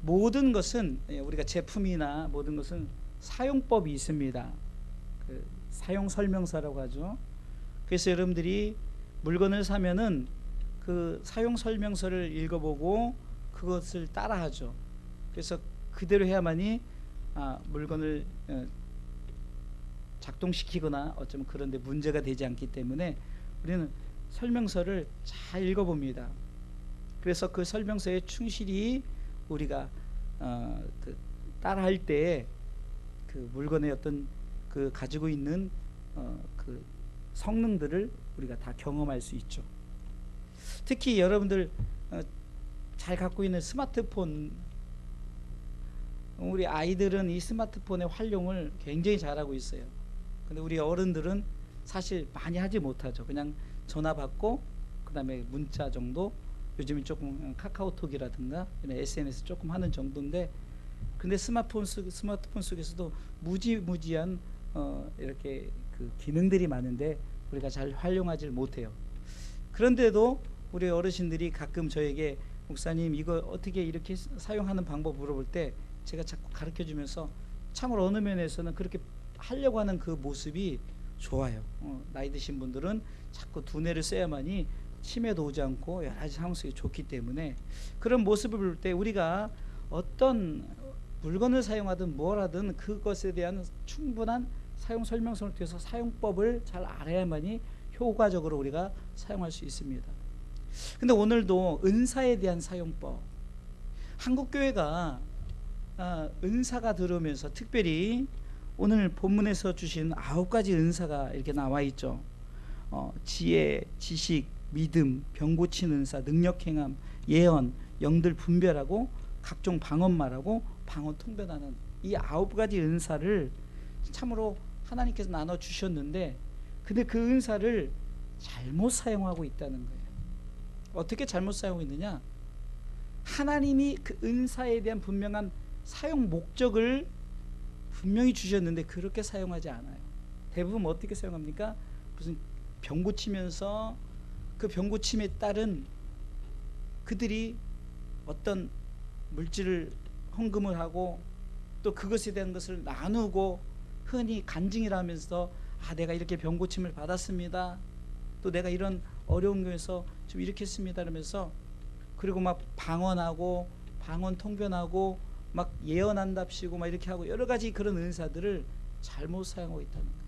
모든 것은 우리가 제품이나 모든 것은 사용법이 있습니다. 그 사용 설명서라고 하죠. 그래서 여러분들이 물건을 사면은 그 사용 설명서를 읽어보고 그것을 따라하죠. 그래서 그대로 해야만이 물건을 작동시키거나 어쩌면 그런데 문제가 되지 않기 때문에 우리는 설명서를 잘 읽어봅니다. 그래서 그 설명서에 충실히 우리가 그 따라할 때 그 물건의 어떤 그 가지고 있는 그 성능들을 우리가 다 경험할 수 있죠. 특히 여러분들 잘 갖고 있는 스마트폰, 우리 아이들은 이 스마트폰의 활용을 굉장히 잘하고 있어요. 근데 우리 어른들은 사실 많이 하지 못하죠. 그냥 전화 받고 그 다음에 문자 정도, 요즘은 조금 카카오톡이라든가 SNS 조금 하는 정도인데, 근데 스마트폰 속에서도 무지무지한 이렇게 그 기능들이 많은데 우리가 잘 활용하지 못해요. 그런데도 우리 어르신들이 가끔 저에게 목사님 이거 어떻게 이렇게 사용하는 방법 물어볼 때 제가 자꾸 가르쳐 주면서 참으로 어느 면에서는 그렇게 하려고 하는 그 모습이 좋아요. 나이 드신 분들은 자꾸 두뇌를 써야만이 치매도 오지 않고 여러 가지 상황 속이 좋기 때문에 그런 모습을 볼 때 우리가 어떤 물건을 사용하든 뭘 하든 그것에 대한 충분한 사용 설명서를 통해서 사용법을 잘 알아야만이 효과적으로 우리가 사용할 수 있습니다. 근데 오늘도 은사에 대한 사용법, 한국교회가 은사가 들어오면서 특별히 오늘 본문에서 주신 9가지 은사가 이렇게 나와 있죠. 지혜, 지식, 믿음, 병 고치는 은사, 능력 행함, 예언, 영들 분별하고 각종 방언 말하고 방언 통변하는 이 9가지 은사를 참으로 하나님께서 나눠 주셨는데, 근데 그 은사를 잘못 사용하고 있다는 거예요. 어떻게 잘못 사용하고 있느냐? 하나님이 그 은사에 대한 분명한 사용 목적을 분명히 주셨는데 그렇게 사용하지 않아요. 대부분 어떻게 사용합니까? 무슨 병 고치면서 그 병 고침에 따른 그들이 어떤 물질을 헌금을 하고 또 그것에 대한 것을 나누고 흔히 간증이라 하면서 내가 이렇게 병 고침을 받았습니다. 또 내가 이런 어려운 경우에서 좀 이렇게 했습니다. 그러면서 그리고 막 방언하고 방언 통변하고 막 예언한답시고 막 이렇게 하고 여러 가지 그런 은사들을 잘못 사용하고 있다는 거예요.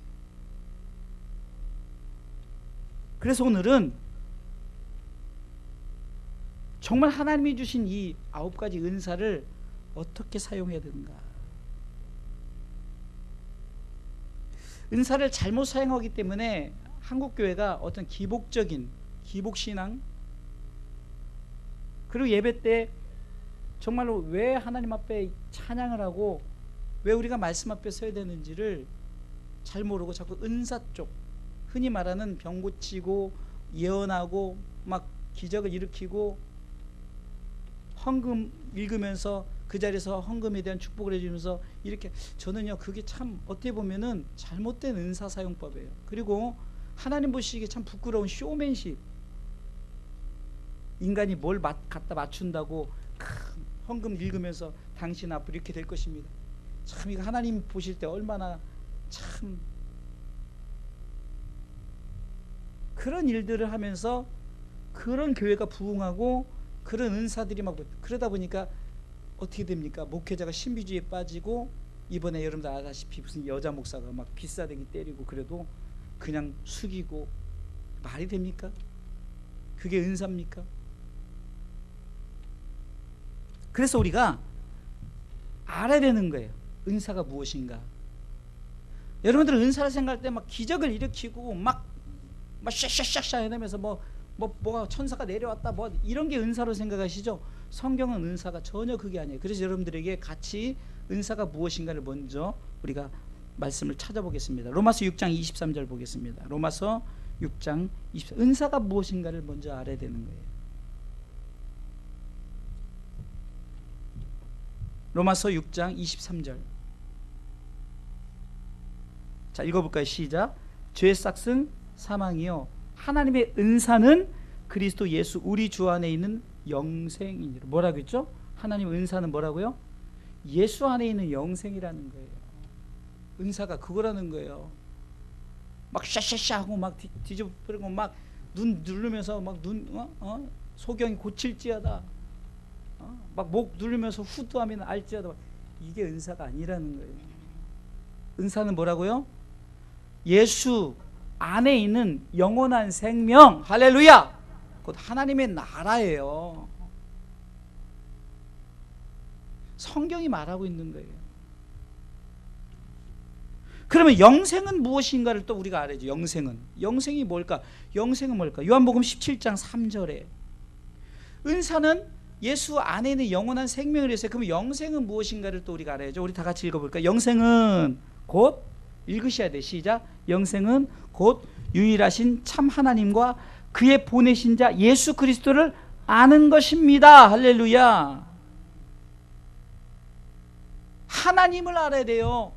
그래서 오늘은 정말 하나님이 주신 이 9가지 은사를 어떻게 사용해야 되는가? 은사를 잘못 사용하기 때문에 한국교회가 어떤 기복적인 기복신앙, 그리고 예배 때 정말로 왜 하나님 앞에 찬양을 하고 왜 우리가 말씀 앞에 서야 되는지를 잘 모르고 자꾸 은사 쪽, 흔히 말하는 병 고치고 예언하고 막 기적을 일으키고 헌금 읽으면서 그 자리에서 헌금에 대한 축복을 해주면서 이렇게, 저는요 그게 참 어떻게 보면은 잘못된 은사 사용법이에요. 그리고 하나님 보시기에 참 부끄러운 쇼맨십, 인간이 뭘 갖다 맞춘다고 헌금 읽으면서 당신 앞으로 이렇게 될 것입니다. 참 이거 하나님 보실 때 얼마나 참 그런 일들을 하면서 그런 교회가 부흥하고 그런 은사들이 막, 그러다 보니까 어떻게 됩니까? 목회자가 신비주의에 빠지고, 이번에 여러분들 아다시피 무슨 여자 목사가 막 귀싸대기 때리고 그래도 그냥 숙이고, 말이 됩니까? 그게 은사입니까? 그래서 우리가 알아야 되는 거예요. 은사가 무엇인가? 여러분들은 은사를 생각할 때 막 기적을 일으키고 막 샤샤샤샤 해내면서 뭐가 천사가 내려왔다 뭐 이런 게 은사로 생각하시죠? 성경은 은사가 전혀 그게 아니에요. 그래서 여러분들에게 같이 은사가 무엇인가를 먼저 우리가 말씀을 찾아보겠습니다. 로마서 6장 23절 보겠습니다. 로마서 6장 23절, 은사가 무엇인가를 먼저 알아야 되는 거예요. 로마서 6장 23절. 자, 읽어볼까요? 시작. 죄의 싹은 사망이요 하나님의 은사는 그리스도 예수 우리 주 안에 있는 영생이니라. 뭐라고 했죠? 하나님 은사는 뭐라고요? 예수 안에 있는 영생이라는 거예요. 은사가 그거라는 거예요. 막 샤샤샤 하고 막 뒤집어버리고 막 눈 누르면서 막 소경이 고칠지어다, 막 목 누르면서 후두하면 알지어다, 이게 은사가 아니라는 거예요. 은사는 뭐라고요? 예수 안에 있는 영원한 생명, 할렐루야, 곧 하나님의 나라예요. 성경이 말하고 있는 거예요. 그러면 영생은 무엇인가를 또 우리가 알아야죠. 영생이 뭘까? 영생은 뭘까? 요한복음 17장 3절에 은사는 예수 안에 있는 영원한 생명을 했어요. 그럼 영생은 무엇인가를 또 우리가 알아야죠. 우리 다 같이 읽어볼까요? 영생은 곧, 읽으셔야 돼. 시작. 영생은 곧 유일하신 참 하나님과 그의 보내신 자 예수 그리스도를 아는 것입니다. 할렐루야. 하나님을 알아야 돼요.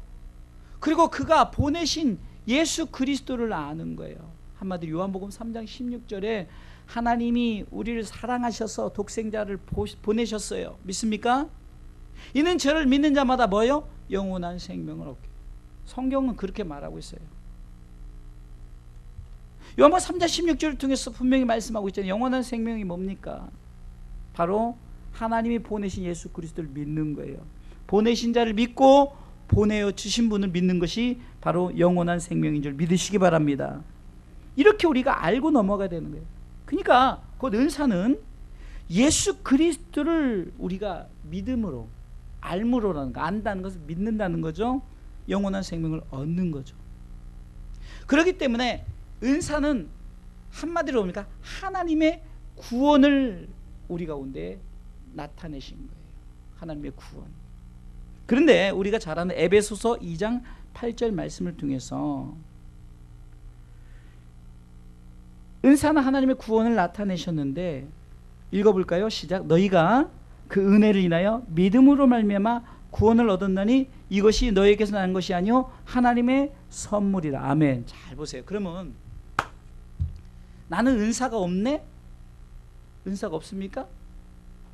그리고 그가 보내신 예수 그리스도를 아는 거예요. 한마디로 요한복음 3장 16절에 하나님이 우리를 사랑하셔서 독생자를 보내셨어요. 믿습니까? 이는 저를 믿는 자마다 뭐요? 영원한 생명을 얻게. 성경은 그렇게 말하고 있어요. 요한복음 3장 16절을 통해서 분명히 말씀하고 있잖아요. 영원한 생명이 뭡니까? 바로 하나님이 보내신 예수 그리스도를 믿는 거예요. 보내신 자를 믿고 보내어 주신 분을 믿는 것이 바로 영원한 생명인 줄 믿으시기 바랍니다. 이렇게 우리가 알고 넘어가야 되는 거예요. 그러니까 곧 은사는 예수 그리스도를 우리가 믿음으로, 알므로라는 거, 안다는 것을 믿는다는 거죠. 영원한 생명을 얻는 거죠. 그렇기 때문에 은사는 한마디로 뭡니까? 하나님의 구원을 우리 가운데 나타내신 거예요. 하나님의 구원. 그런데 우리가 잘 아는 에베소서 2장 8절 말씀을 통해서 은사는 하나님의 구원을 나타내셨는데, 읽어볼까요? 시작. 너희가 그 은혜를 인하여 믿음으로 말미암아 구원을 얻었나니 이것이 너희에게서 난 것이 아니요 하나님의 선물이라. 아멘. 잘 보세요. 그러면 나는 은사가 없네? 은사가 없습니까?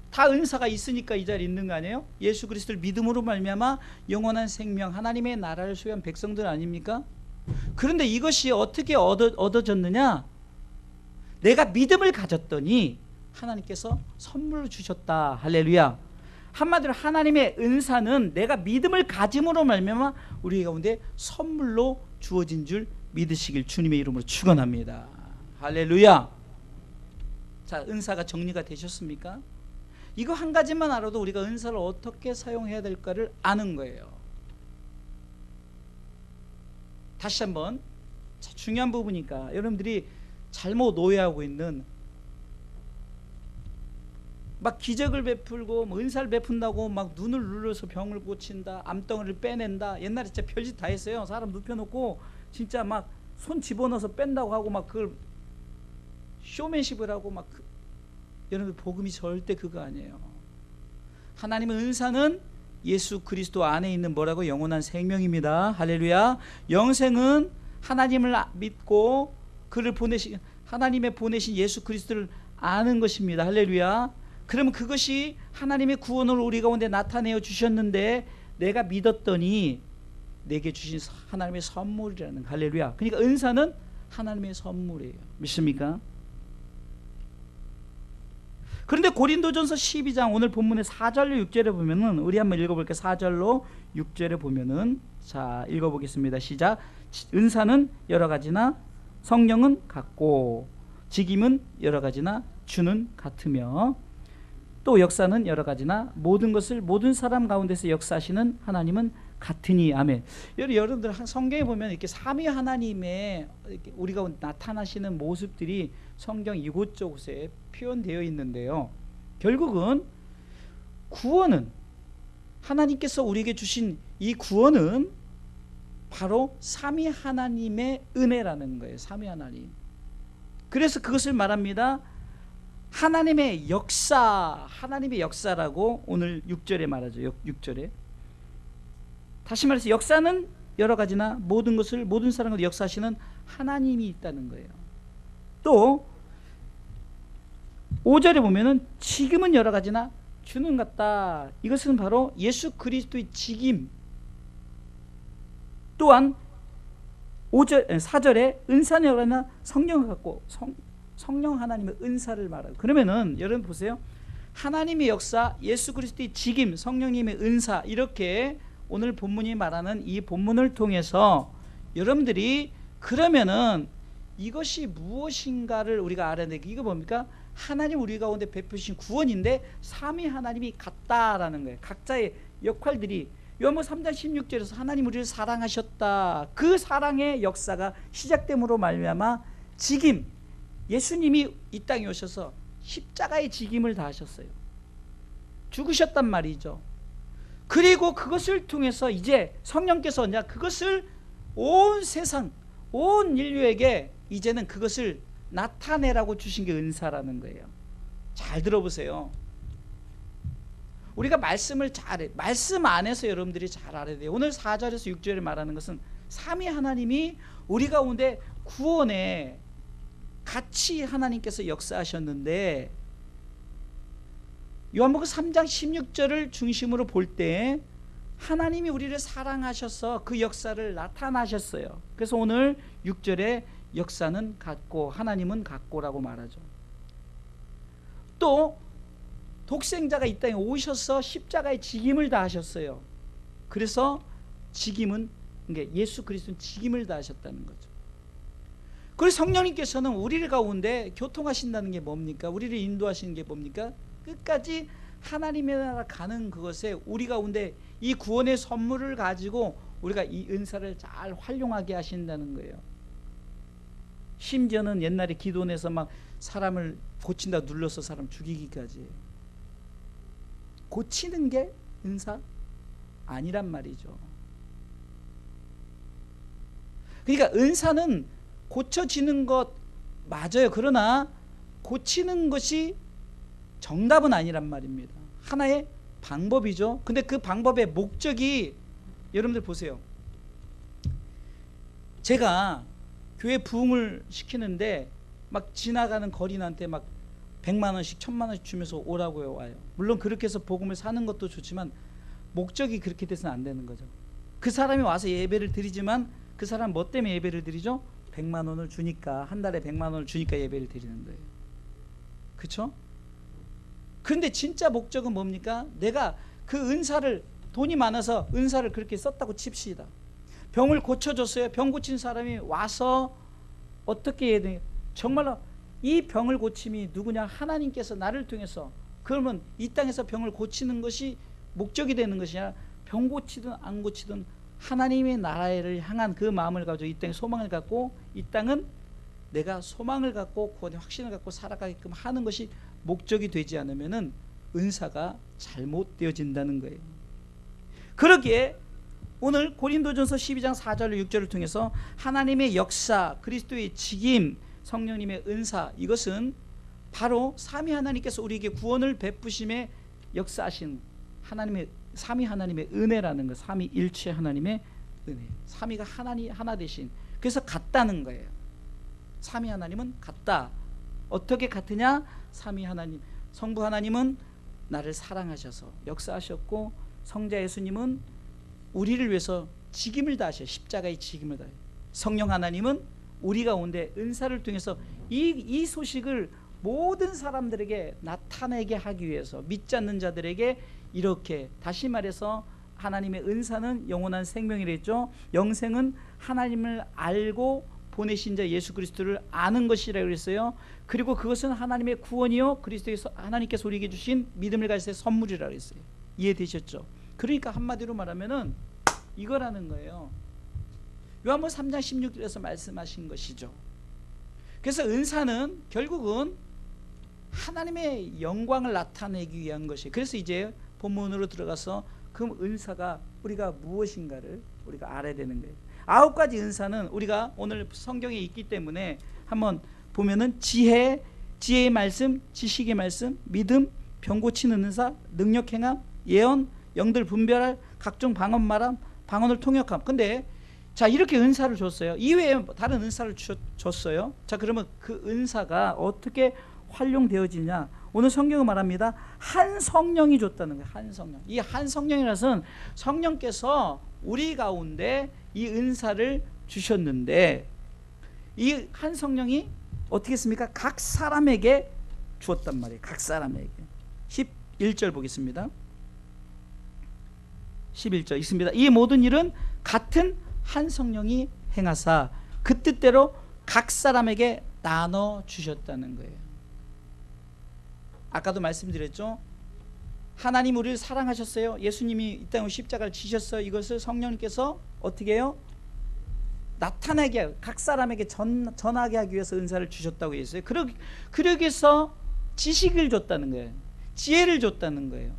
다 은사가 있으니까 이 자리에 있는 거 아니에요? 예수 그리스도를 믿음으로 말미암아 영원한 생명, 하나님의 나라를 소유한 백성들 아닙니까? 그런데 이것이 어떻게 얻어졌느냐? 내가 믿음을 가졌더니 하나님께서 선물로 주셨다. 할렐루야. 한마디로 하나님의 은사는 내가 믿음을 가짐으로 말미암아 우리 가운데 선물로 주어진 줄 믿으시길 주님의 이름으로 축원합니다. 할렐루야. 자, 은사가 정리가 되셨습니까? 이거 한 가지만 알아도 우리가 은사를 어떻게 사용해야 될까를 아는 거예요. 다시 한번, 중요한 부분이니까 여러분들이 잘못 오해하고 있는, 막 기적을 베풀고 뭐 은사를 베푼다고 막 눈을 눌러서 병을 고친다, 암덩어리를 빼낸다, 옛날에 진짜 별짓 다 했어요. 사람 눕혀놓고 진짜 막 손 집어넣어서 뺀다고 하고 막 그걸 쇼맨십을 하고 막 여러분, 복음이 절대 그거 아니에요. 하나님의 은사는 예수 그리스도 안에 있는 뭐라고? 영원한 생명입니다. 할렐루야. 영생은 하나님을 믿고 그를 보내신, 하나님의 보내신 예수 그리스도를 아는 것입니다. 할렐루야. 그러면 그것이 하나님의 구원을 우리 가운데 나타내어 주셨는데 내가 믿었더니 내게 주신 하나님의 선물이라는, 할렐루야. 그러니까 은사는 하나님의 선물이에요. 믿습니까? 그런데 고린도전서 12장 오늘 본문의 4절로 6절에 보면은, 우리 한번 읽어볼게요. 4절로 6절에 보면은, 자, 읽어보겠습니다. 시작. 은사는 여러 가지나 성령은 같고 직임은 여러 가지나 주는 같으며 또 역사는 여러 가지나 모든 것을 모든 사람 가운데서 역사하시는 하나님은 같으니. 아멘. 여러분들 성경에 보면 이렇게 삼위 하나님의 이렇게 우리 가운데 나타나시는 모습들이 성경 이곳저곳에 표현되어 있는데요, 결국은 구원은, 하나님께서 우리에게 주신 이 구원은 바로 삼위 하나님의 은혜라는 거예요. 삼위 하나님. 그래서 그것을 말합니다. 하나님의 역사, 하나님의 역사라고 오늘 6절에 말하죠. 6절에. 다시 말해서 역사는 여러 가지나 모든 것을 모든 사람을 역사하시는 하나님이 있다는 거예요. 또 5절에 보면은 지금은 여러 가지나 주는 같다. 이것은 바로 예수 그리스도의 직임. 또한 4절에 은사는 여러나 성령을 갖고 성령 하나님의 은사를 말하고, 그러면은 여러분 보세요. 하나님의 역사, 예수 그리스도의 직임, 성령님의 은사, 이렇게 오늘 본문이 말하는 이 본문을 통해서 여러분들이 그러면은 이것이 무엇인가를 우리가 알아야 돼. 이거 뭡니까? 하나님 우리 가운데 베푸신 구원인데 삼위 하나님이 같다라는 거예요. 각자의 역할들이 요한복음 3장 16절에서 하나님 우리를 사랑하셨다. 그 사랑의 역사가 시작됨으로 말미암아 직임, 예수님이 이 땅에 오셔서 십자가의 직임을 다하셨어요. 죽으셨단 말이죠. 그리고 그것을 통해서 이제 성령께서 그것을 온 세상, 온 인류에게 이제는 그것을 나타내라고 주신 게 은사라는 거예요. 잘 들어보세요. 우리가 말씀을 잘해, 말씀 안에서 여러분들이 잘 알아야 돼요. 오늘 4절에서 6절에 말하는 것은 삼위 하나님이 우리 가운데 구원에 같이 하나님께서 역사하셨는데, 요한복음 3장 16절을 중심으로 볼 때 하나님이 우리를 사랑하셔서 그 역사를 나타나셨어요. 그래서 오늘 6절에 역사는 같고 하나님은 같고라고 말하죠. 또 독생자가 이 땅에 오셔서 십자가의 직임을 다하셨어요. 그래서 직임은, 예수 그리스도는 직임을 다하셨다는 거죠. 그리고 성령님께서는 우리를 가운데 교통하신다는 게 뭡니까? 우리를 인도하시는 게 뭡니까? 끝까지 하나님의 나라 가는 그것에 우리 가운데 이 구원의 선물을 가지고 우리가 이 은사를 잘 활용하게 하신다는 거예요. 심지어는 옛날에 기도원에서 막 사람을 고친다 눌러서 사람 죽이기까지. 고치는 게 은사 아니란 말이죠. 그러니까 은사는 고쳐지는 것 맞아요. 그러나 고치는 것이 정답은 아니란 말입니다. 하나의 방법이죠. 근데 그 방법의 목적이, 여러분들 보세요. 제가 교회 부흥을 시키는데 막 지나가는 거린한테 막 100만 원씩 1000만 원씩 주면서 오라고 와요. 물론 그렇게 해서 복음을 사는 것도 좋지만 목적이 그렇게 돼서는 안 되는 거죠. 그 사람이 와서 예배를 드리지만 그 사람 뭐 때문에 예배를 드리죠? 100만 원을 주니까, 한 달에 100만 원을 주니까 예배를 드리는 거예요. 그렇죠? 그런데 진짜 목적은 뭡니까? 내가 그 은사를, 돈이 많아서 은사를 그렇게 썼다고 칩시다. 병을 고쳐줬어요. 병 고친 사람이 와서 어떻게 해야 돼요? 정말로 이 병을 고침이 누구냐? 하나님께서 나를 통해서. 그러면 이 땅에서 병을 고치는 것이 목적이 되는 것이 아니라 병 고치든 안 고치든 하나님의 나라를 향한 그 마음을 가지고 이 땅에 소망을 갖고, 이 땅은 내가 소망을 갖고 구원의 확신을 갖고 살아가게끔 하는 것이 목적이 되지 않으면은 은사가 잘못되어진다는 거예요. 그러기에 오늘 고린도전서 12장 4절 6절을 통해서 하나님의 역사, 그리스도의 직임, 성령님의 은사, 이것은 바로 삼위 하나님께서 우리에게 구원을 베푸심에 역사하신 하나님의, 삼위 하나님의 은혜라는 것, 삼위일체 하나님의 은혜, 삼위가 하나 되신, 그래서 같다는 거예요. 삼위 하나님은 같다. 어떻게 같으냐? 삼위 하나님, 성부 하나님은 나를 사랑하셔서 역사하셨고, 성자 예수님은 우리를 위해서 직임을 다하셔, 십자가의 직임을 다해. 성령 하나님은 우리 가운데 은사를 통해서 이 소식을 모든 사람들에게 나타내게 하기 위해서, 믿지 않는 자들에게 이렇게, 다시 말해서 하나님의 은사는 영원한 생명이랬죠. 영생은 하나님을 알고 보내신 자 예수 그리스도를 아는 것이라고 그랬어요. 그리고 그것은 하나님의 구원이요, 그리스도에서 하나님께서 우리에게 주신 믿음을 가질 때 선물이라고 했어요. 이해되셨죠? 그러니까 한마디로 말하면은 이거라는 거예요. 요한복음 3장 16절에서 말씀하신 것이죠. 그래서 은사는 결국은 하나님의 영광을 나타내기 위한 것이에요. 그래서 이제 본문으로 들어가서 그 은사가 우리가 무엇인가를 우리가 알아야 되는 거예요. 9가지 은사는 우리가 오늘 성경에 있기 때문에 한번 보면은 지혜의 말씀, 지식의 말씀, 믿음, 병 고치는 은사, 능력 행함, 예언, 영들 분별할, 각종 방언 말함, 방언을 통역함. 근데 자, 이렇게 은사를 줬어요. 이외에 다른 은사를 줬어요. 자, 그러면 그 은사가 어떻게 활용되어지냐? 오늘 성경은 말합니다. 한 성령이 줬다는 거예요. 한 성령. 이 한 성령이라서는 성령께서 우리 가운데 이 은사를 주셨는데 이 한 성령이 어떻게 했습니까? 각 사람에게 주었단 말이에요. 각 사람에게. 11절 보겠습니다. 11절 있습니다. 이 모든 일은 같은 한 성령이 행하사 그 뜻대로 각 사람에게 나눠 주셨다는 거예요. 아까도 말씀드렸죠. 하나님 우리를 사랑하셨어요. 예수님이 이 땅에 십자가를 지셨어요. 이것을 성령님께서 어떻게 해요? 나타나게 각 사람에게 전하게 하기 위해서 은사를 주셨다고 했어요. 그러기 위해서 지식을 줬다는 거예요. 지혜를 줬다는 거예요.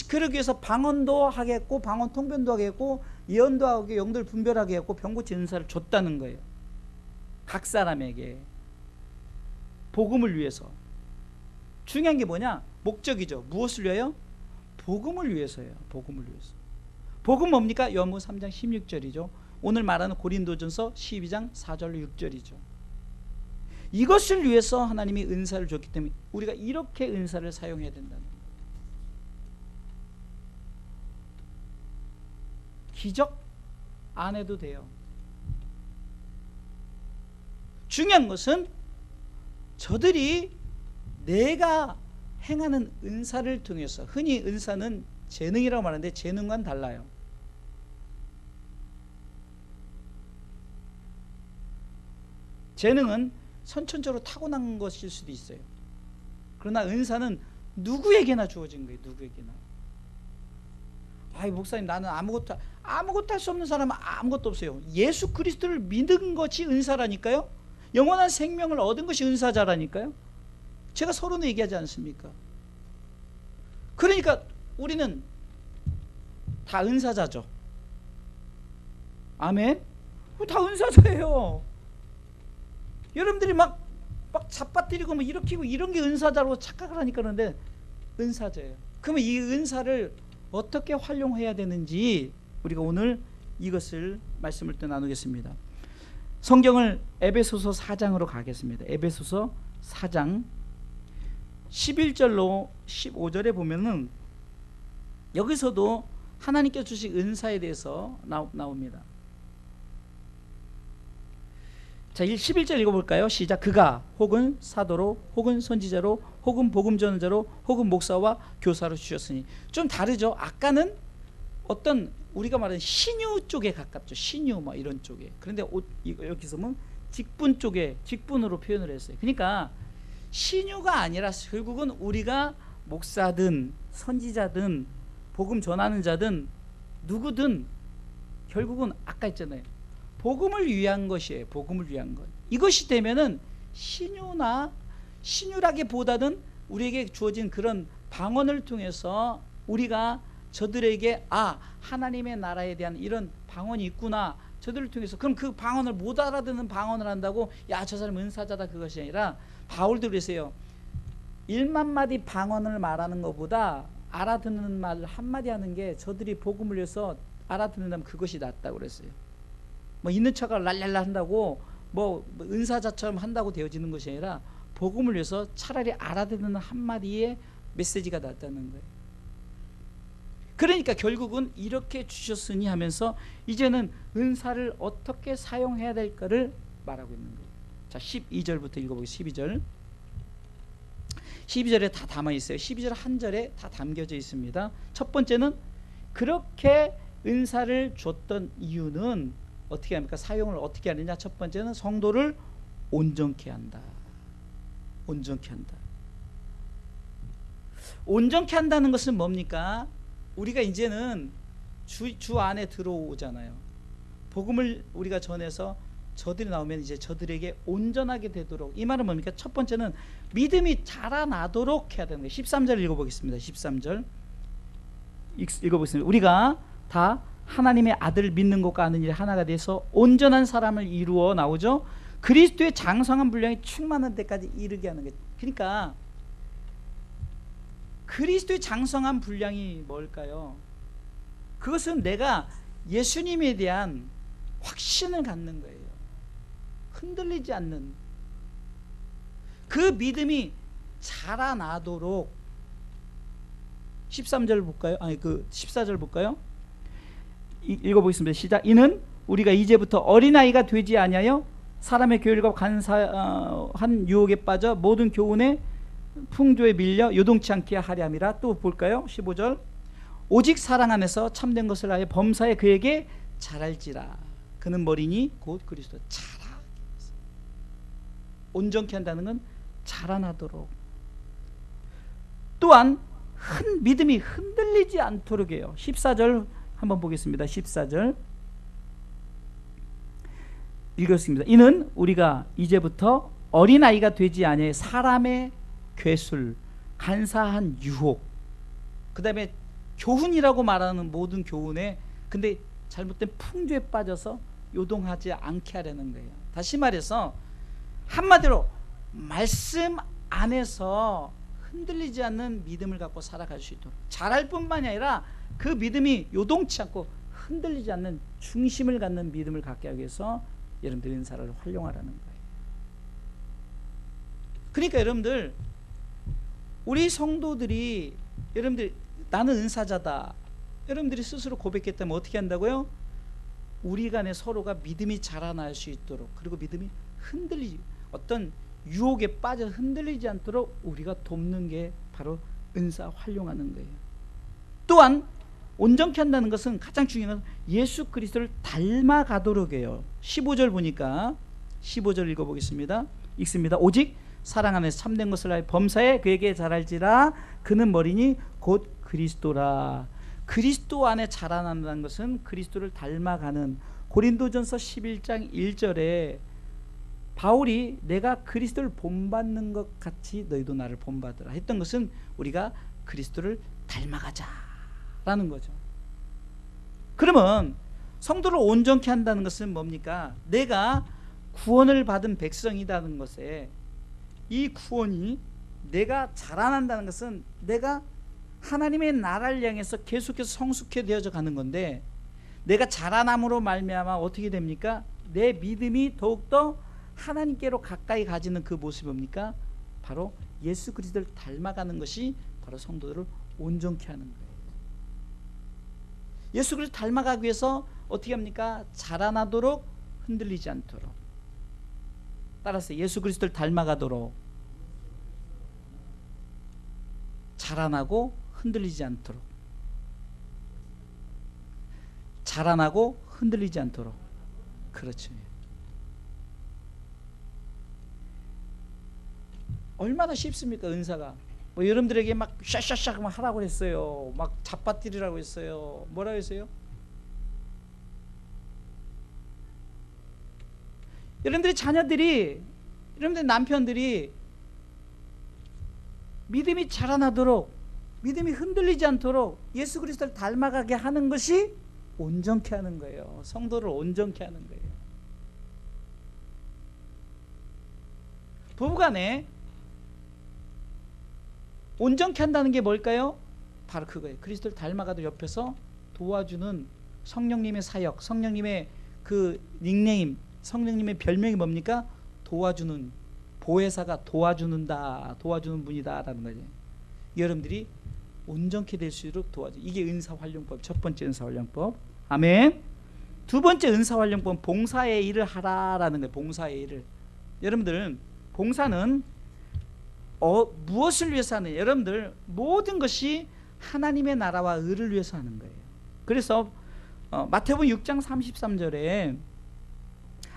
그러기 위해서 방언도 하겠고 방언 통변도 하겠고 예언도 하고 영들 분별하게 했고 병고치 은사를 줬다는 거예요. 각 사람에게 복음을 위해서. 중요한 게 뭐냐? 목적이죠. 무엇을 위하여? 복음을 위해서예요. 복음을 위해서. 복음 뭡니까? 요한복음 3장 16절이죠. 오늘 말하는 고린도전서 12장 4절로 6절이죠. 이것을 위해서 하나님이 은사를 줬기 때문에 우리가 이렇게 은사를 사용해야 된다는 거예요. 기적 안 해도 돼요. 중요한 것은 저들이 내가 행하는 은사를 통해서, 흔히 은사는 재능이라고 말하는데 재능과는 달라요. 재능은 선천적으로 타고난 것일 수도 있어요. 그러나 은사는 누구에게나 주어진 거예요. 누구에게나. 아이 목사님 나는 아무것도 할 수 없는 사람은 아무것도 없어요. 예수 그리스도를 믿은 것이 은사라니까요. 영원한 생명을 얻은 것이 은사자라니까요. 제가 서로는 얘기하지 않습니까? 그러니까 우리는 다 은사자죠. 아멘. 다 은사자예요. 여러분들이 막 잡아뜨리고 뭐 일으키고 이런 게 은사자로 착각을 하니까 그런데 은사자예요. 그러면 이 은사를 어떻게 활용해야 되는지 우리가 오늘 이것을 말씀을 또 나누겠습니다. 성경을 에베소서 4장으로 가겠습니다. 에베소서 4장 11절로 15절에 보면은 여기서도 하나님께 주신 은사에 대해서 나옵니다. 자, 11절 읽어볼까요? 시작. 그가 혹은 사도로 혹은 선지자로 혹은 복음 전자로 혹은 목사와 교사로 주셨으니. 좀 다르죠. 아까는 어떤 우리가 말하는 신유 쪽에 가깝죠. 신유 뭐 이런 쪽에. 그런데 여기서는 직분 쪽에, 직분으로 표현을 했어요. 그러니까 신유가 아니라 결국은 우리가 목사든 선지자든 복음 전하는 자든 누구든 결국은 아까 했잖아요. 복음을 위한 것이에요. 복음을 위한 것. 이것이 되면은 신유라기보다는 우리에게 주어진 그런 방언을 통해서 우리가 저들에게 하나님의 나라에 대한 이런 방언이 있구나. 저들을 통해서 그럼 그 방언을 못 알아듣는 방언을 한다고 저 사람 은사자다 그것이 아니라 바울도 그랬어요. 1만 마디 방언을 말하는 것보다 알아듣는 말 한마디 하는 게 저들이 복음을 위해서 알아듣는다면 그것이 낫다고 그랬어요. 뭐 있는 척을 랄랄라 한다고 뭐 은사자처럼 한다고 되어지는 것이 아니라 복음을 위해서 차라리 알아듣는 한마디의 메시지가 낫다는 거예요. 그러니까 결국은 이렇게 주셨으니 하면서 이제는 은사를 어떻게 사용해야 될까를 말하고 있는 거예요. 자, 12절부터 읽어보겠습니다. 12절에 다 담아 있어요. 12절 한 절에 다 담겨져 있습니다. 첫 번째는 그렇게 은사를 줬던 이유는 어떻게 합니까? 사용을 어떻게 하느냐? 첫 번째는 성도를 온전케 한다. 온전케 한다. 온전케 한다는 것은 뭡니까? 우리가 이제는 주 안에 들어오잖아요. 복음을 우리가 전해서 저들이 나오면 이제 저들에게 온전하게 되도록. 이 말은 뭡니까? 첫 번째는 믿음이 자라나도록 해야 되는 거예요. 13절 읽어보겠습니다. 13절 읽어보겠습니다. 우리가 다 하나님의 아들을 믿는 것과 아는 일에 하나가 돼서 온전한 사람을 이루어 나오죠. 그리스도의 장성한 분량이 충만한 데까지 이르게 하는 거예요. 그러니까 그리스도의 장성한 분량이 뭘까요? 그것은 내가 예수님에 대한 확신을 갖는 거예요. 흔들리지 않는 그 믿음이 자라나도록 13절 볼까요? 아니 14절 볼까요? 읽어보겠습니다. 시작. 이는 우리가 이제부터 어린아이가 되지 아니하여 사람의 교율과 간사한 유혹에 빠져 모든 교훈의 풍조에 밀려 요동치 않게 하려 함이라. 또 볼까요? 15절. 오직 사랑 안에서 참된 것을 하여 범사에 그에게 잘할지라. 그는 머리니 곧 그리스도. 자라. 온전케 한다는 건 자라나도록. 또한 믿음이 흔들리지 않도록 해요. 14절 한번 보겠습니다. 14절 읽었습니다. 이는 우리가 이제부터 어린아이가 되지 아니하여 사람의 괴술, 간사한 유혹, 그 다음에 교훈이라고 말하는 모든 교훈에 근데 잘못된 풍조에 빠져서 요동하지 않게 하려는 거예요. 다시 말해서 한마디로 말씀 안에서 흔들리지 않는 믿음을 갖고 살아갈 수 있도록, 잘할 뿐만이 아니라 그 믿음이 요동치 않고 흔들리지 않는 중심을 갖는 믿음을 갖게 하기 위해서 여러분들 은사를 활용하라는 거예요. 그러니까 여러분들, 우리 성도들이 여러분들 나는 은사자다 여러분들이 스스로 고백했다면 어떻게 한다고요? 우리 간에 서로가 믿음이 자라날 수 있도록, 그리고 믿음이 흔들리지, 어떤 유혹에 빠져 흔들리지 않도록 우리가 돕는 게 바로 은사 활용하는 거예요. 또한 온전케 한다는 것은 가장 중요한 것은 예수 그리스도를 닮아가도록 해요. 15절 보니까 15절 읽어보겠습니다. 읽습니다. 오직 사랑 안에서 참된 것을 하여 범사에 그에게 잘할지라. 그는 머리니 곧 그리스도라. 그리스도 안에 자라난다는 것은 그리스도를 닮아가는, 고린도전서 11장 1절에 바울이 내가 그리스도를 본받는 것 같이 너희도 나를 본받으라 했던 것은 우리가 그리스도를 닮아가자라는 거죠. 그러면 성도를 온전케 한다는 것은 뭡니까? 내가 구원을 받은 백성이라는 것에, 이 구원이 내가 자라난다는 것은 내가 하나님의 나라를 향해서 계속해서 성숙해 되어져 가는 건데, 내가 자라남으로 말미암아 어떻게 됩니까? 내 믿음이 더욱더 하나님께로 가까이 가지는 그 모습이 뭡니까? 바로 예수 그리스도를 닮아가는 것이 바로 성도들을 온전케 하는 거예요. 예수 그리스도를 닮아가기 위해서 어떻게 합니까? 자라나도록 흔들리지 않도록. 따라서 예수 그리스도를 닮아가도록, 자라나고 흔들리지 않도록, 자라나고 흔들리지 않도록. 그렇죠. 얼마나 쉽습니까? 은사가 뭐 여러분들에게 막 샤샤샥 막 하라고 했어요. 막 잡아뜨리라고 했어요. 뭐라고 했어요? 여러분들의 자녀들이, 여러분들의 남편들이 믿음이 자라나도록, 믿음이 흔들리지 않도록 예수 그리스도를 닮아가게 하는 것이 온전케 하는 거예요. 성도를 온전케 하는 거예요. 부부간에 온전케 한다는 게 뭘까요? 바로 그거예요. 그리스도를 닮아가도 옆에서 도와주는 성령님의 사역, 성령님의 그 닉네임, 성령님의 별명이 뭡니까? 도와주는, 보혜사가 도와주는 분이다 라는 거죠. 여러분들이 온전케 될 수 있도록 도와줘. 이게 은사활용법, 첫 번째 은사활용법. 아멘. 두 번째 은사활용법은 봉사의 일을 하라라는 거예요. 봉사의 일을. 여러분들, 봉사는 무엇을 위해서 하느냐? 여러분들, 모든 것이 하나님의 나라와 의를 위해서 하는 거예요. 그래서 마태복음 6장 33절에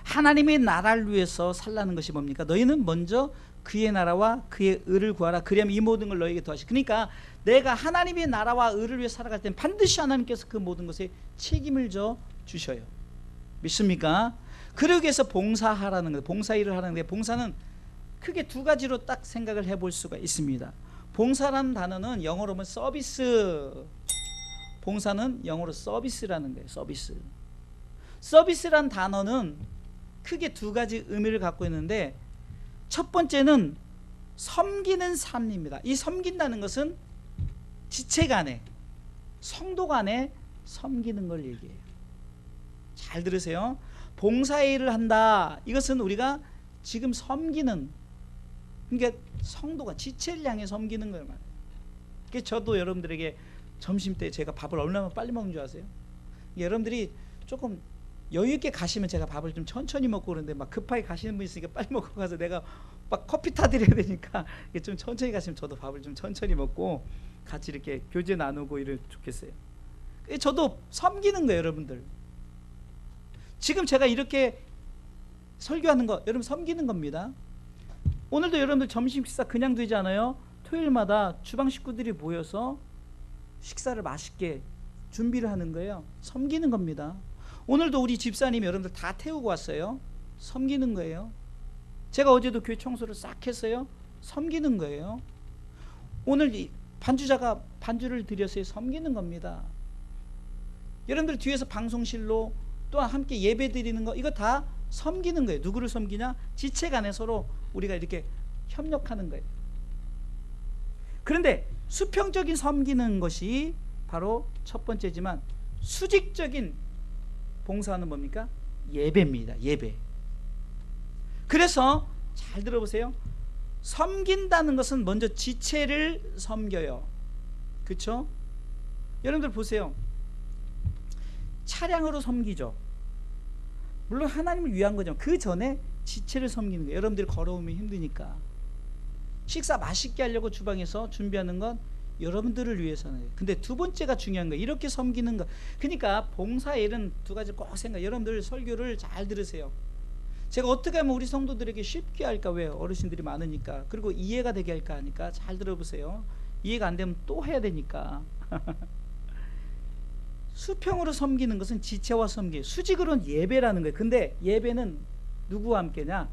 하나님의 나라를 위해서 살라는 것이 뭡니까? 너희는 먼저 그의 나라와 그의 의를 구하라. 그리하면 이 모든 걸 너희에게 더하시. 그러니까 내가 하나님의 나라와 의를 위해 살아갈 때는 반드시 하나님께서 그 모든 것에 책임을 져 주셔요. 믿습니까? 그러기 위해서 봉사하라는 거예요. 봉사 일을 하라는 거예요. 봉사는 크게 두 가지로 딱 생각을 해볼 수가 있습니다. 봉사라는 단어는 영어로 보면 서비스. 봉사는 영어로 서비스라는 거예요. 서비스. 서비스란 단어는 크게 두 가지 의미를 갖고 있는데, 첫 번째는 섬기는 삶입니다. 이 섬긴다는 것은 지체 간에, 성도 간에 섬기는 걸 얘기해요. 잘 들으세요. 봉사의 일을 한다. 이것은 우리가 지금 섬기는, 그러니까 성도가 지체를 향해 섬기는 거예요. 그래서 저도 여러분들에게 점심 때 제가 밥을 얼마나 빨리 먹는 줄 아세요? 여러분들이 조금 여유 있게 가시면 제가 밥을 좀 천천히 먹고 그러는데 막 급하게 가시는 분 있으니까 빨리 먹고 가서 내가 막 커피 타드려야 되니까 좀 천천히 가시면 저도 밥을 좀 천천히 먹고 같이 이렇게 교제 나누고 이러면 좋겠어요. 저도 섬기는 거예요, 여러분들. 지금 제가 이렇게 설교하는 거 여러분 섬기는 겁니다. 오늘도 여러분들 점심 식사 그냥 되지 않아요? 토요일마다 주방 식구들이 모여서 식사를 맛있게 준비를 하는 거예요. 섬기는 겁니다. 오늘도 우리 집사님이 여러분들 다 태우고 왔어요. 섬기는 거예요. 제가 어제도 교회 청소를 싹 했어요. 섬기는 거예요. 오늘 이 반주자가 반주를 드렸어요. 섬기는 겁니다. 여러분들 뒤에서 방송실로 또한 함께 예배 드리는 거, 이거 다 섬기는 거예요. 누구를 섬기냐? 지체 간에 서로 우리가 이렇게 협력하는 거예요. 그런데 수평적인 섬기는 것이 바로 첫 번째지만, 수직적인 봉사는 뭡니까? 예배입니다. 예배. 그래서 잘 들어보세요. 섬긴다는 것은 먼저 지체를 섬겨요. 그렇죠? 여러분들 보세요. 차량으로 섬기죠. 물론 하나님을 위한 거죠. 그 전에 지체를 섬기는 거예요. 여러분들이 걸어오면 힘드니까. 식사 맛있게 하려고 주방에서 준비하는 건 여러분들을 위해서는. 근데 두 번째가 중요한 거예요. 이렇게 섬기는 거. 그러니까 봉사일은 두 가지 꼭 생각. 여러분들 설교를 잘 들으세요. 제가 어떻게 하면 우리 성도들에게 쉽게 할까? 왜? 어르신들이 많으니까. 그리고 이해가 되게 할까 하니까 잘 들어보세요. 이해가 안 되면 또 해야 되니까. 수평으로 섬기는 것은 지체와 섬기, 수직으로는 예배라는 거예요. 근데 예배는 누구와 함께냐?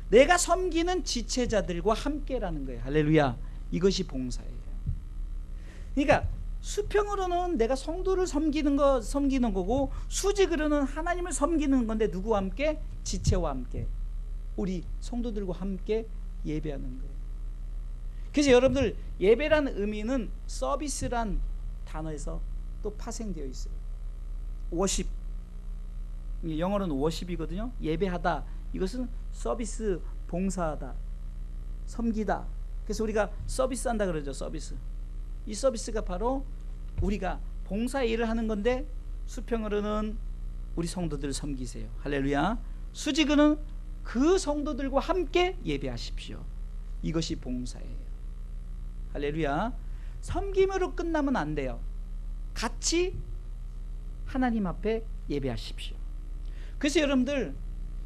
내가 섬기는 지체자들과 함께라는 거예요. 할렐루야. 이것이 봉사예요. 그러니까 수평으로는 내가 성도를 섬기는 거고, 수직으로는 하나님을 섬기는 건데 누구와 함께? 지체와 함께, 우리 성도들과 함께 예배하는 거예요. 그래서 여러분들 예배라는 의미는 서비스란 단어에서 또 파생되어 있어요. 워십, 영어로는 워십이거든요. 예배하다, 이것은 서비스, 봉사하다, 섬기다. 그래서 우리가 서비스한다 그러죠. 서비스. 이 서비스가 바로 우리가 봉사 일을 하는 건데, 수평으로는 우리 성도들을 섬기세요. 할렐루야. 수직으로는 그 성도들과 함께 예배하십시오. 이것이 봉사예요. 할렐루야. 섬김으로 끝나면 안 돼요. 같이 하나님 앞에 예배하십시오. 그래서 여러분들,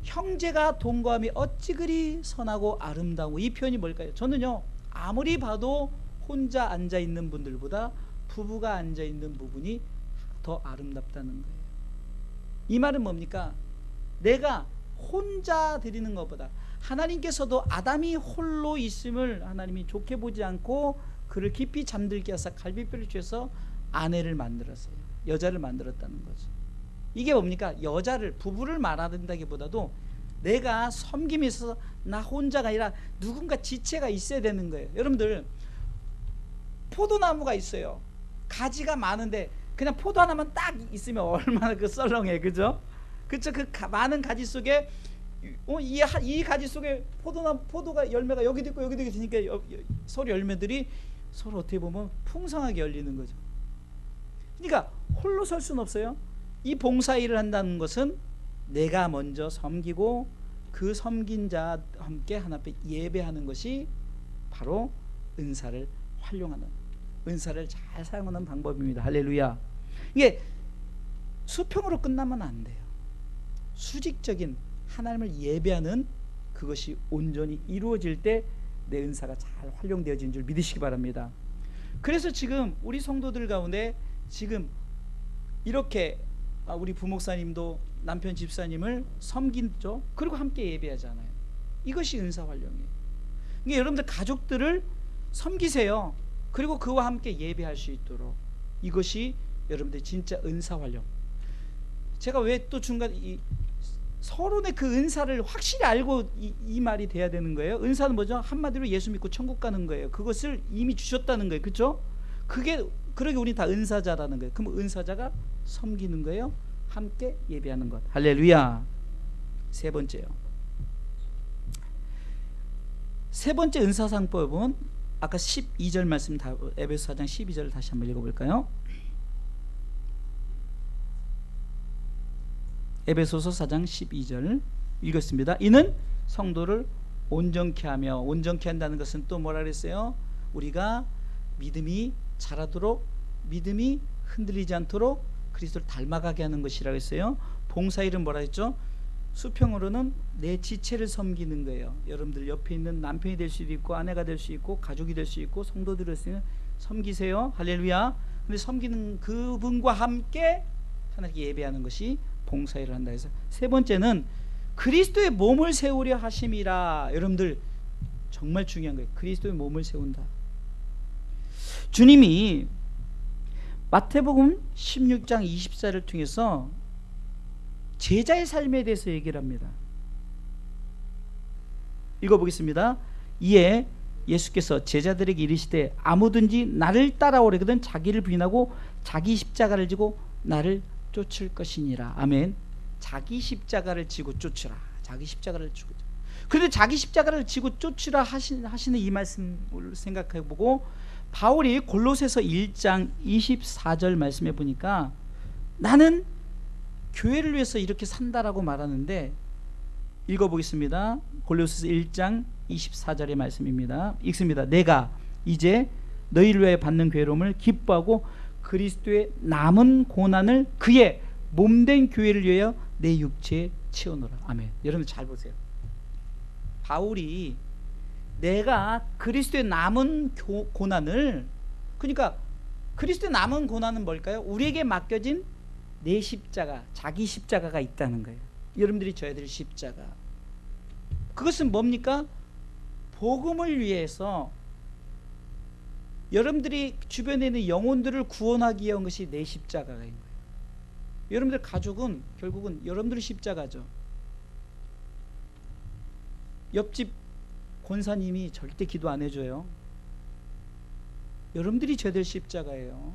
형제가 동거함이 어찌 그리 선하고 아름다워, 이 표현이 뭘까요? 저는요, 아무리 봐도 혼자 앉아있는 분들보다 부부가 앉아있는 부분이 더 아름답다는 거예요. 이 말은 뭡니까? 내가 혼자 드리는 것보다, 하나님께서도 아담이 홀로 있음을 하나님이 좋게 보지 않고 그를 깊이 잠들게 하사 갈비뼈를 쬐서 아내를 만들었어요. 여자를 만들었다는 거죠. 이게 뭡니까? 여자를, 부부를 말한다기보다도 내가 섬김에 있어서 나 혼자가 아니라 누군가 지체가 있어야 되는 거예요. 여러분들, 포도나무가 있어요. 가지가 많은데 그냥 포도 하나만 딱 있으면 얼마나 그 썰렁해, 그죠? 그쵸? 그 많은 가지 속에 이 가지 속에 포도가 열매가 여기도 있고 여기도 있으니까 서로 열매들이 서로 어떻게 보면 풍성하게 열리는 거죠. 그러니까 홀로 설 수는 없어요. 이 봉사 일을 한다는 것은 내가 먼저 섬기고 그 섬긴 자와 함께 하나님 앞에 예배하는 것이 바로 은사를 활용하는, 은사를 잘 사용하는 방법입니다. 할렐루야. 이게 수평으로 끝나면 안 돼요. 수직적인 하나님을 예배하는 그것이 온전히 이루어질 때 내 은사가 잘 활용되어진 줄 믿으시기 바랍니다. 그래서 지금 우리 성도들 가운데 지금 이렇게 우리 부목사님도 남편 집사님을 섬기죠. 그리고 함께 예배하잖아요. 이것이 은사 활용이에요. 그러니까 여러분들 가족들을 섬기세요. 그리고 그와 함께 예배할 수 있도록, 이것이 여러분들 진짜 은사 활용. 제가 왜 또 중간에 서론의 그 은사를 확실히 알고 이 말이 돼야 되는 거예요. 은사는 뭐죠? 한마디로 예수 믿고 천국 가는 거예요. 그것을 이미 주셨다는 거예요. 그렇죠? 그러게 우리 다 은사자라는 거예요. 그럼 은사자가 섬기는 거예요. 함께 예배하는 것. 할렐루야. 세 번째요. 세 번째 은사상법은 아까 12절 말씀, 에베소 4장 12절을 다시 한번 읽어볼까요? 에베소서 4장 12절 읽었습니다. 이는 성도를 온전케 하며, 온전케 한다는 것은 또 뭐라 그랬어요? 우리가 믿음이 자라도록, 믿음이 흔들리지 않도록 그리스도를 닮아가게 하는 것이라고 했어요. 봉사일은 뭐라 했죠? 수평으로는 내 지체를 섬기는 거예요. 여러분들 옆에 있는 남편이 될 수도 있고, 아내가 될 수 있고, 가족이 될 수 있고, 성도들이 될 수 있는, 섬기세요. 할렐루야. 근데 섬기는 그분과 함께 하나님께 예배하는 것이 봉사일을 한다 해서, 세 번째는 그리스도의 몸을 세우려 하심이라. 여러분들 정말 중요한 거예요. 그리스도의 몸을 세운다. 주님이 마태복음 16장 24를 통해서 제자의 삶에 대해서 얘기를 합니다. 읽어보겠습니다. 이에 예수께서 제자들에게 이르시되 아무든지 나를 따라오려거든 자기를 부인하고 자기 십자가를 지고 나를 쫓을 것이니라. 아멘. 자기 십자가를 지고 쫓으라. 자기 십자가를 지고. 그런데 자기 십자가를 지고 쫓으라 하시는 이 말씀을 생각해보고, 바울이 골로새서 1장 24절 말씀해 보니까 나는 교회를 위해서 이렇게 산다라고 말하는데, 읽어보겠습니다. 골로새서 1장 24절의 말씀입니다. 읽습니다. 내가 이제 너희를 위하여 받는 괴로움을 기뻐하고 그리스도의 남은 고난을 그의 몸된 교회를 위하여 내 육체에 채우노라. 아멘. 여러분 잘 보세요. 바울이 내가 그리스도의 남은 고난을, 그러니까 그리스도의 남은 고난은 뭘까요? 우리에게 맡겨진 내 십자가, 자기 십자가가 있다는 거예요. 여러분들이 져야 될 십자가. 그것은 뭡니까? 복음을 위해서 여러분들이 주변에 있는 영혼들을 구원하기 위한 것이 내 십자가인 거예요. 여러분들 가족은 결국은 여러분들의 십자가죠. 옆집 권사님이 절대 기도 안 해줘요. 여러분들이 져야 될 십자가예요.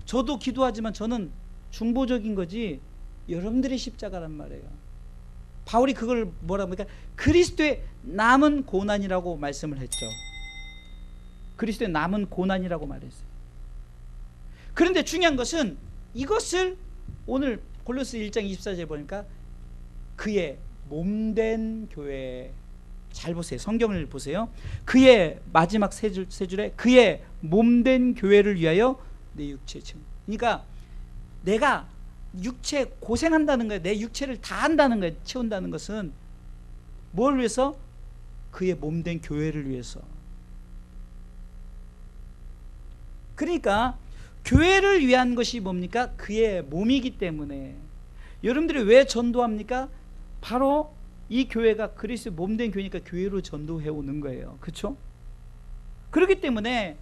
저도 기도하지만 저는 중보적인 거지 여러분들의 십자가란 말이에요. 바울이 그걸 뭐라고 하니까 그리스도의 남은 고난이라고 말씀을 했죠. 그리스도의 남은 고난이라고 말했어요. 그런데 중요한 것은 이것을 오늘 골로새 1장 24절에 보니까 그의 몸된 교회, 잘 보세요. 성경을 보세요. 그의 마지막 세 줄에 그의 몸된 교회를 위하여 내 육체에 채운. 그러니까 내가 육체 고생한다는 거예요. 내 육체를 다 한다는 거예요. 채운다는 것은 뭘 위해서? 그의 몸된 교회를 위해서. 그러니까 교회를 위한 것이 뭡니까? 그의 몸이기 때문에. 여러분들이 왜 전도합니까? 바로 이 교회가 그리스도의 몸된 교회니까 교회로 전도해 오는 거예요. 그렇죠? 그렇기 때문에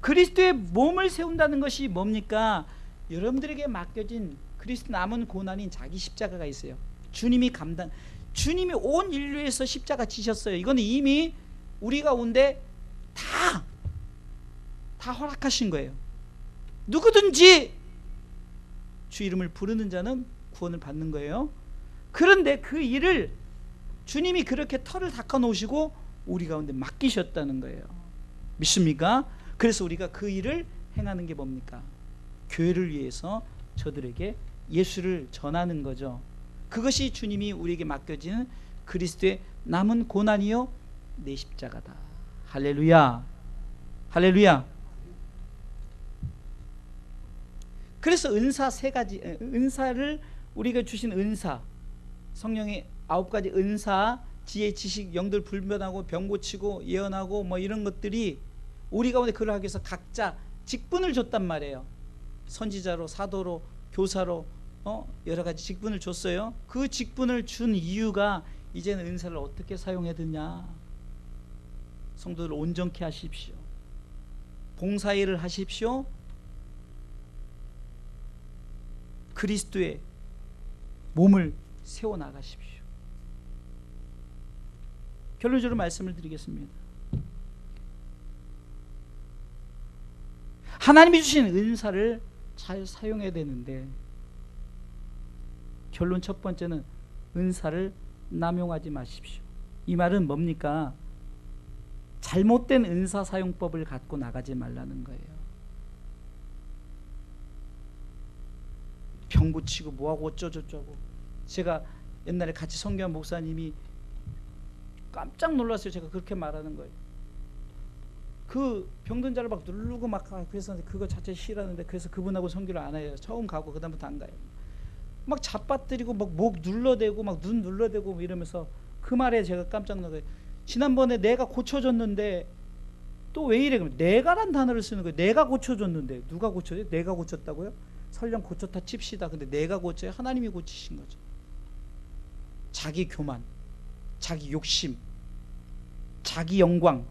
그리스도의 몸을 세운다는 것이 뭡니까? 여러분들에게 맡겨진 그리스도 남은 고난인 자기 십자가가 있어요. 주님이 온 인류에서 십자가 지셨어요. 이거는 이미 우리 가운데 다 허락하신 거예요. 누구든지 주 이름을 부르는 자는 구원을 받는 거예요. 그런데 그 일을 주님이 그렇게 털을 닦아 놓으시고 우리 가운데 맡기셨다는 거예요. 믿습니까? 그래서 우리가 그 일을 행하는 게 뭡니까? 교회를 위해서 저들에게 예수를 전하는 거죠. 그것이 주님이 우리에게 맡겨지는 그리스도의 남은 고난이요 내 십자가다. 할렐루야. 할렐루야. 그래서 은사 세 가지, 은사를 우리가 주신 은사, 성령의 9가지 은사, 지혜, 지식, 영들 불변하고 병 고치고 예언하고 뭐 이런 것들이 우리 가운데 그걸 하기 위해서 각자 직분을 줬단 말이에요. 선지자로, 사도로, 교사로 여러 가지 직분을 줬어요. 그 직분을 준 이유가 이제는 은사를 어떻게 사용해야 되냐. 성도들을 온전케 하십시오. 봉사일을 하십시오. 그리스도의 몸을 세워나가십시오. 결론적으로 말씀을 드리겠습니다. 하나님이 주신 은사를 잘 사용해야 되는데, 결론 첫 번째는 은사를 남용하지 마십시오. 이 말은 뭡니까? 잘못된 은사 사용법을 갖고 나가지 말라는 거예요. 병 고치고 뭐하고 어쩌고저쩌고. 제가 옛날에 같이 선교한 목사님이 깜짝 놀랐어요. 제가 그렇게 말하는 거예요. 그 병든 자를 막 누르고 막 그래서 그거 자체 싫어하는데, 그래서 그분하고 선교를 안 해요. 처음 가고 그다음부터 안 가요. 막 잡아뜨리고 막 목 눌러대고 막 눈 눌러대고 뭐 이러면서, 그 말에 제가 깜짝 놀라요. 지난번에 내가 고쳐줬는데 또 왜 이래? 그러면 내가란 단어를 쓰는 거예요. 내가 고쳐줬는데 누가 고쳐요? 내가 고쳤다고요? 설령 고쳤다 칩시다. 근데 내가 고쳐요? 하나님이 고치신 거죠. 자기 교만, 자기 욕심, 자기 영광,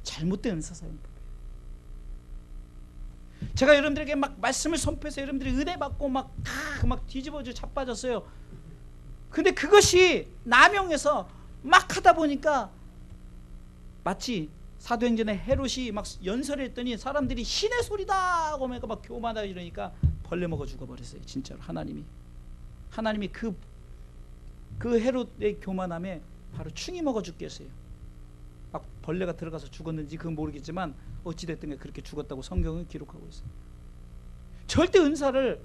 잘못된 은사사용법이에요. 제가 여러분들에게 막 말씀을 선포해서 여러분들이 은혜 받고 막 뒤집어져 자빠졌어요. 근데 그것이 남용해서 막 하다 보니까 마치 사도행전에 헤롯이 막 연설을 했더니 사람들이 신의 소리다 하고 막 교만하다 이러니까 벌레 먹어 죽어버렸어요. 진짜로 하나님이 그 헤롯의 교만함에 바로 충이 먹어 죽겠어요. 막 벌레가 들어가서 죽었는지 그건 모르겠지만 어찌됐든 그렇게 죽었다고 성경은 기록하고 있어요. 절대 은사를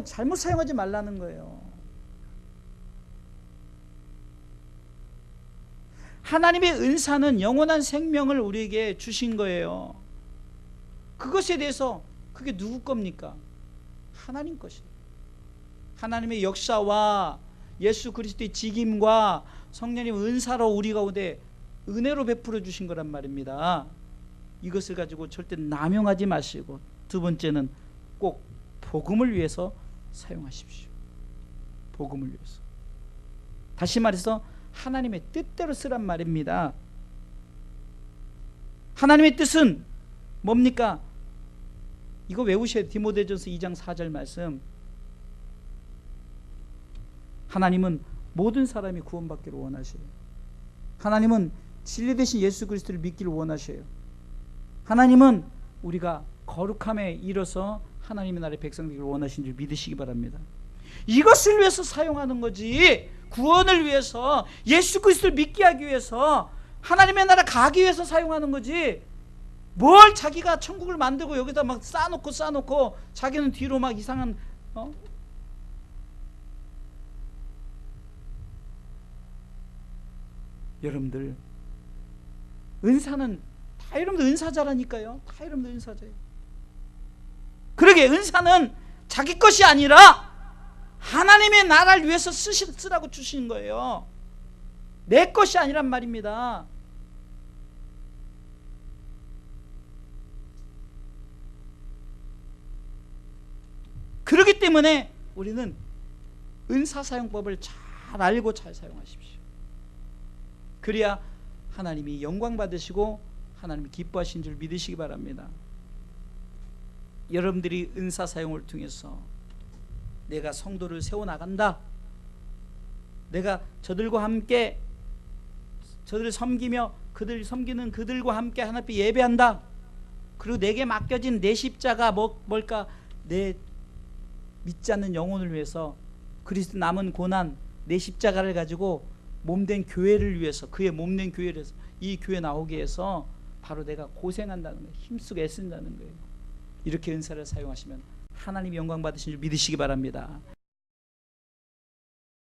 잘못 사용하지 말라는 거예요. 하나님의 은사는 영원한 생명을 우리에게 주신 거예요. 그것에 대해서 그게 누구 겁니까? 하나님 것이에요. 하나님의 역사와 예수 그리스도의 직임과 성령님 은사로 우리 가운데 은혜로 베풀어 주신 거란 말입니다. 이것을 가지고 절대 남용하지 마시고, 두 번째는 꼭 복음을 위해서 사용하십시오. 복음을 위해서. 다시 말해서 하나님의 뜻대로 쓰란 말입니다. 하나님의 뜻은 뭡니까? 이거 외우셔야 돼요. 디모데전서 2장 4절 말씀. 하나님은 모든 사람이 구원받기를 원하셔요. 하나님은 진리 되신 예수 그리스도를 믿기를 원하셔요. 하나님은 우리가 거룩함에 이뤄서 하나님의 나라의 백성 되기를 원하신 줄 믿으시기 바랍니다. 이것을 위해서 사용하는 거지, 구원을 위해서, 예수 그리스도를 믿게 하기 위해서, 하나님의 나라 가기 위해서 사용하는 거지, 뭘 자기가 천국을 만들고 여기다 막 쌓아놓고 자기는 뒤로 막 이상한 여러분들 은사는 다 여러분들 은사자라니까요. 다 여러분들 은사자예요. 그러게 은사는 자기 것이 아니라 하나님의 나라를 위해서 쓰라고 주신 거예요. 내 것이 아니란 말입니다. 그렇기 때문에 우리는 은사 사용법을 잘 알고 잘 사용하십시오. 그래야 하나님이 영광 받으시고 하나님이 기뻐하신 줄 믿으시기 바랍니다. 여러분들이 은사 사용을 통해서 내가 성도를 세워나간다, 내가 저들과 함께 저들을 섬기며 그들 섬기는 그들과 함께 하나님 앞에 예배한다, 그리고 내게 맡겨진 내 십자가 뭘까? 내 믿지 않는 영혼을 위해서, 그리스도 남은 고난, 내 십자가를 가지고 몸된 교회를 위해서, 그의 몸된 교회를 위해서, 이 교회 나오게 해서 바로 내가 고생한다는 거예요. 힘쓰고 애쓴다는 거예요. 이렇게 은사를 사용하시면 하나님 영광 받으신 줄 믿으시기 바랍니다.